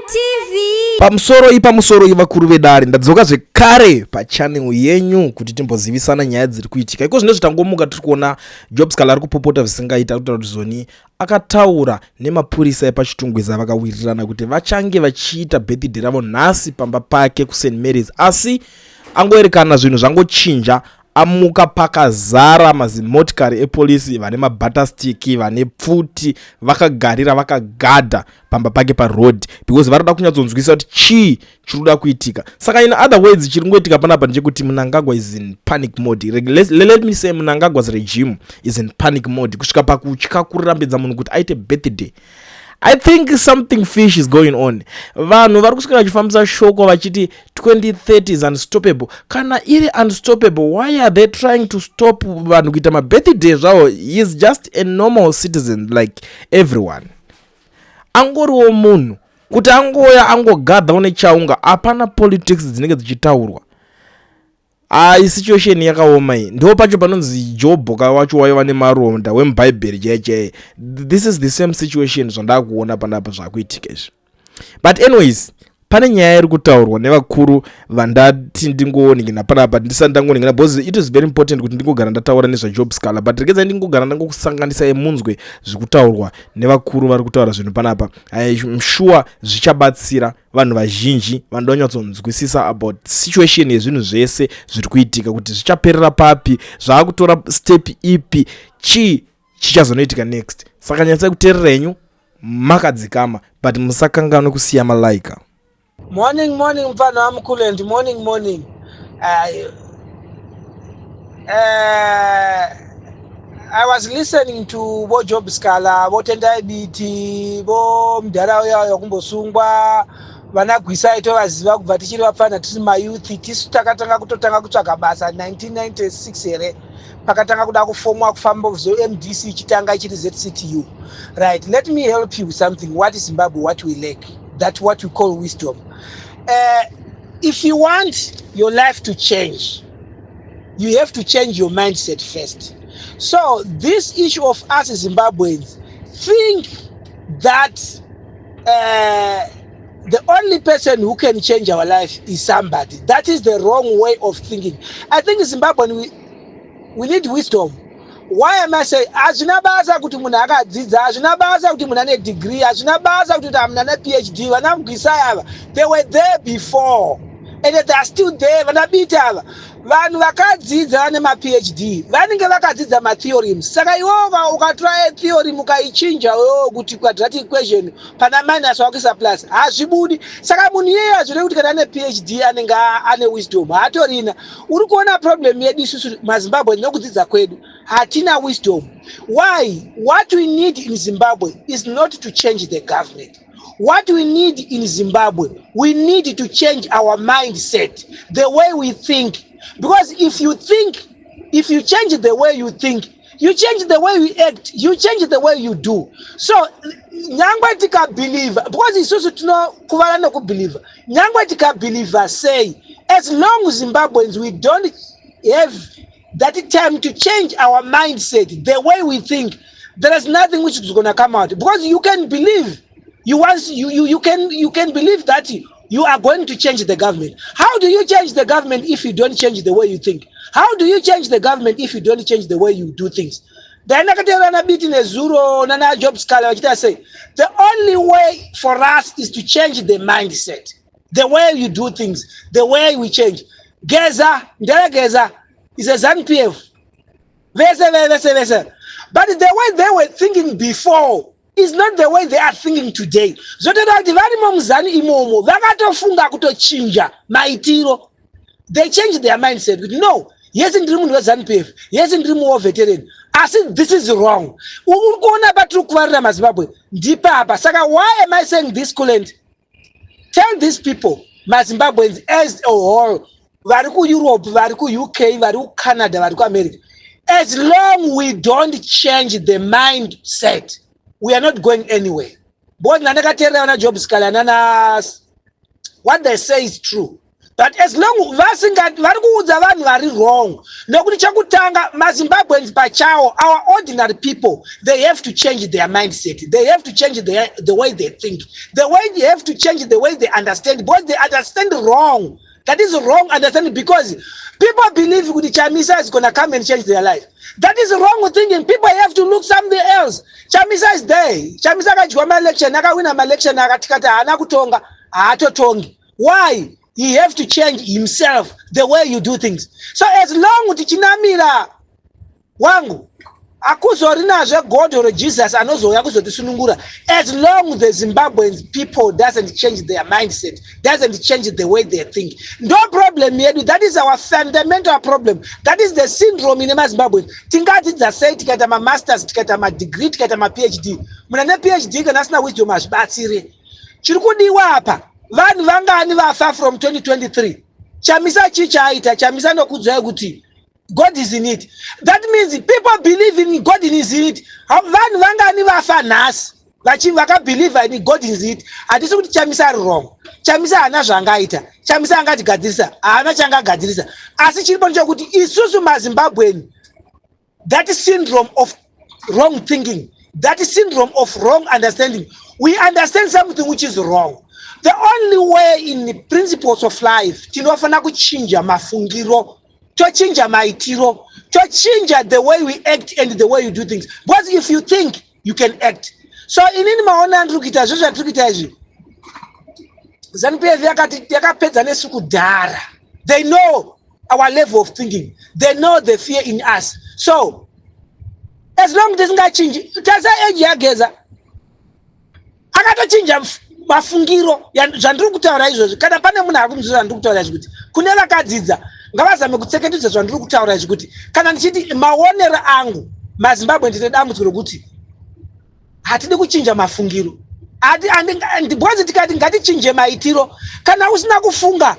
TV. Pamusoro ivakuru vedare ndadzoka zvekare pachannel yenyu kuti timbozivisana nyaya dziri kuitika. Iko zvino zvitangomuka tiri kuona Job Scarler ari kupopota zvisingaita kutaura kuti Zoni akataura nemapurisa epachitungwiza vakawirirana kuti vachange vachiita birthday ravo nhasi pamba pake kuSt Mary's, asi angoerekana zvinhu zvangochinja. Amuka pakazara mazimotikari epolisi vane mabatastiki vane pfuti vakagarira vakagadha pamba pake paroad because varada kunyatsonzwisa kuti chii chiri kuda kuitika. Saka in other words chiri kungoitika panapa ndechekuti Mnangagwa is in panic mode. Let me say Mnangagwa's regime is in panic mode kusvika pakutya kurambidza munhu kuti aite birthday. I think something fish is going on. Vanhu vari kuswika vachifambisa shoko vachiti 2030 is unstoppable. Kana iri unstoppable, why are they trying to stop vanhu kuita mabirthday zvavo? He is just a normal citizen like everyone. Angoriwo munhu kuti angoya angogadha une chaunga, apana politics dzinenge dzichitaurwa. Situation yakaoma iyi ndo pacho panonzi Jobhoka wacho waiva nemaronda wemubhaibheri jeje. This is the same situation zvandakuona panapa zvakuitika izvi. But anyways, pane nyaya iri kutaurwa nevakuru vandati ndingooningina panapa ndisati ndangooningina because it is very important kuti ndingogara ndataura nezvaJob Scarler, but regedza ndingogara ndangokusanganisa munzwe zvekutaurwa nevakuru vari kutaura zvinhu panapa. I'm sure zvichabatsira vanhu vazhinji vanoda kunyatsonzwisisa about situation yezvinhu zvese zviri kuitika kuti zvichaperera papi, zvaakutora step ipi, chii chichazonoitika next. Saka nyatsai kuteerera henyu makadzikama, but musakanganwe kusiya malaika. Morning, mfana wamkulendi. Morning. I was listening to bo Job Scarler, bo Tendai Biti, bo mdara yayo kumbosungwa, vanagwisa ito vaziva kubva tichiri vapfana tiri mayouth, tisu takatanga kutotanga kutsvaga basa 1996 here pakatanga kuda kufomwa kufamba MDC chitanga chiri ZCTU. Right, let me help you with something. What is Zimbabwe? What we lack? That's what we call wisdom. If you want your life to change, you have to change your mindset first. So this issue of us as Zimbabweans think that the only person who can change our life is somebody. That is the wrong way of thinking. I think in Zimbabwe we need wisdom. Why am I saying azvina basa kuti munhu akadzidza, azvina basa kuti munhu ane degree, azvina basa kuti munhu ane PhD? Vanamugwisa ava, they were there before and they are still there. Vanabita ava vanhu vakadzidza vane maPhD vanenge vakadzidza matheorems. Saka iwova ukatora theorem ukaichinja wewo kuti quadratic equation pana minus wakuisa plus hazvibudi. Saka munhu iyeye azvide kuti kana ane PhD anenge ane wisdom haatorina. Uri kuona problem yedu isusu maZimbabwe nokudzidza kwedu hatina wisdom. Why? What we need in Zimbabwe is not to change the government. What we need in Zimbabwe, we need to change our mindset, the way we think. Because if you change the way you think, you change the way you act, you change the way you do. So, nyangwa tika believer, because it's also to know kuvala no believer. Nyangwa tika believer say, as long as Zimbabweans we don't have that time to change our mindset, the way we think, there is nothing which is going to come out. Because you can believe, you can believe that you are going to change the government. How do you change the government if you don't change the way you think? How do you change the government if you don't change the way you do things? Then Nana Job Scarler say the only way for us is to change the mindset, the way you do things, the way we change. Geza is a ZANU-PF. But the way they were thinking before is not the way they are thinking today. They changed their mindset. No, yes, in dream was ZANU-PF. Yes, in dream war veteran. I said this is wrong. Why am I saying this, Kulent? Tell these people, my Zimbabweans as a whole, Variku Europe, Variku UK, Variku Canada, Variku America. As long we don't change the mindset, we are not going anywhere. But Job Scarler, what they say is true. But as long vasinga vari kuudza vanhu vari wrong, nokuti chakutanga maZimbabweans pachavo, our ordinary people, they have to change their mindset. They have to change the way they think. The way they have to change the way they understand, because they understand wrong. That is wrong understanding, because people believe that Chamisa is going to come and change their life. That is wrong thinking. People have to look something else. Chamisa is there. Chamisa kachwa ma-election, nakawina ma-election, nakatikata hana kutonga, haatotongi. Why? He have to change himself, the way you do things. So as long as tichinamira wangu akuzorinazve God or Jesus anozouya kuzotisunungura, as long as the Zimbabwean people doesn't change their mindset, doesn't change the way they think, no problem yedu. That is our fundamental problem. That is the syndrome in Zimbabwe. Tingati dzasei tikaita ma-masters, tikaita ma-degree, tikaita ma-PhD. Muna ne-PhD kana asina wisdom hazvibatsire. Chiri kudiwa apa, vanhu vangani vafa from 2023. Chamisa chichaita, Chamisa nokudzwa kuti God is in it. That means people believe in God is in it. Vanhu vangani vafa nhasi vakabelieve in God is in it. Hatisi kuti Chamisa ari wrong. Chamisa hana zvangaita. Chamisa angatigadzirisa, haana changagadzirisa. Asi chiripo ndechokuti isusu maZimbabwean, that syndrome of wrong thinking, that syndrome of wrong understanding, we understand something which is wrong. The only way in the principles of life, tinofana kuchinja mafungiro, tochinja maitiro, tochinja the way we act and the way you do things. Because if you think, you can act. So inini maona ndrukita zvozva ndrukita izvi, ZANU-PF yakapedza nesu kudhara. They know our level of thinking. They know the fear in us. So as long as tisingachinji, tasa age yageza akatochinja mafungiro zvandiri kutaura izvozvi. Kana pane munhu akumuzvira ndiri kutaura izvi kuti kune vakadzidza ngavazame kutseketedza zvandiri kutaura izvi kuti kana ndichiti maonero angu maZimbabwe ndine dambudziko rokuti hatidi kuchinja mafungiro. Bwanzi tikati ngatichinje maitiro, kana usina kufunga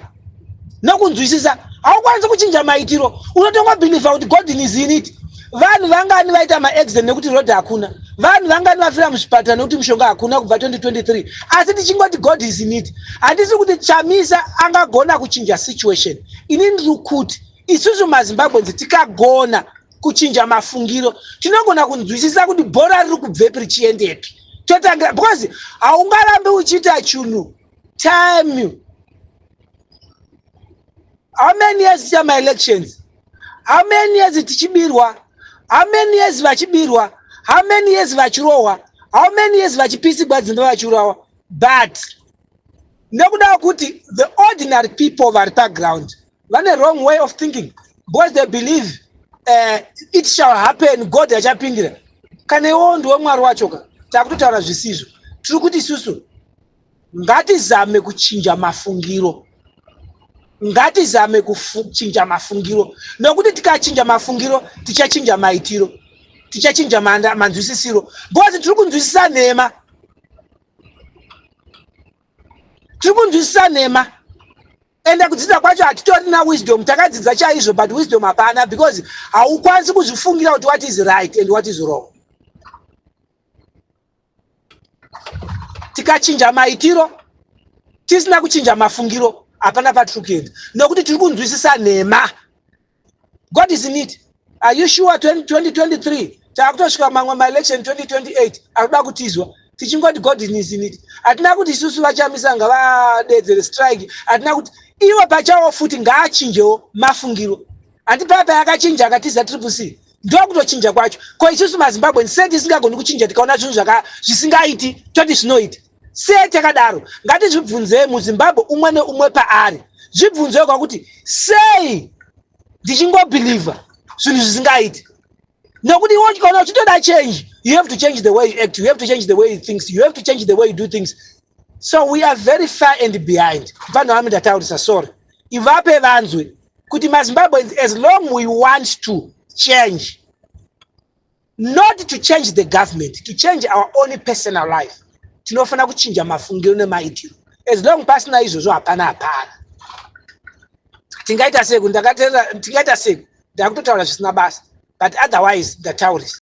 nokunzwisisa haukwanisi kuchinja maitiro. Unotonga believe kuti God is in it. Vanhu vangani vaita ma-accident nekuti road hakuna. Vanhu vangani vafira muzvipatara nekuti mishonga hakuna kubva 2023. Asi tichingoti God is in it, handisi kuti Chamisa angagona kuchinja situation. Inini ndiri kuti isusu maZimbabweans tikagona kuchinja mafungiro, tinogona kunzwisisa kuti bhora riri kubvepi richiendepi. Totangira, because haungarambe uchiita chinhu time. How many years tichama elections? How many years tichibirwa? How many years vachibirwa? How many years vachirohwa? How many years vachipisigwa dzimba vachirohwa? But nekuda kuti the ordinary people vari paground vane wrong way of thinking, because they believe it shall happen, God achapindira. Kana iwo ndiwe Mwari wachoka, takutotaura zvisizvo. Tiri kuti isusu ngatizame kuchinja mafungiro. Ngatizame kuchinja mafungiro. Nokuti tikachinja mafungiro, tichachinja maitiro, tichachinja manzwisisiro. Because tiri kunzwisisa nhema. Tiri kunzwisisa nhema. Ende kudzidza kwacho hatitorina wisdom, takadzidza chaizvo, but wisdom hapana, because haukwanisi kuzvifungira kuti what is right and what is wrong. Tikachinja maitiro, tisina kuchinja mafungiro, hapana patiri kuenda. Nokuti tiri kunzwisisa nhema. God is in it. Are you sure 2023 takutosvika mamwe ma-election 2028 akuda kutizwa tichingoti God is in it? Hatina kuti isusu vachamisa ngavadedzere strike. Hatina kuti iwe pachawo futi ngaachinjewo mafungiro. Handipapa yakachinja akatiza CCC. Ndokutochinja kwacho. Ko isusu maZimbabwe sei tisingagoni kuchinja tikaona zvinhu zvisingaiti toti zvinoita. Sei takadaro? Ngatizvibvunze muZimbabwe umwe neumwe paari. Zvibvunze kwakuti sei ndichingobhelieva zvinhu zvisingaiti. Nokuti iwe uchikaona uchitoda change, you have to change the way you act, you have to change the way you think, you have to change the way you do things. So we are very far and behind. Vanhu vami ndataurisa sorry. Ivape vanzwe kuti maZimbabweans, as long we want to change, not to change the government, to change our own personal life, tinofana kuchinja mafungiro nemaitiro. As long pasina izvozvo hapana. Tingaita sei? Tingaita sei? Ndakutotaura zvisina basa, but otherwise ndataurisa.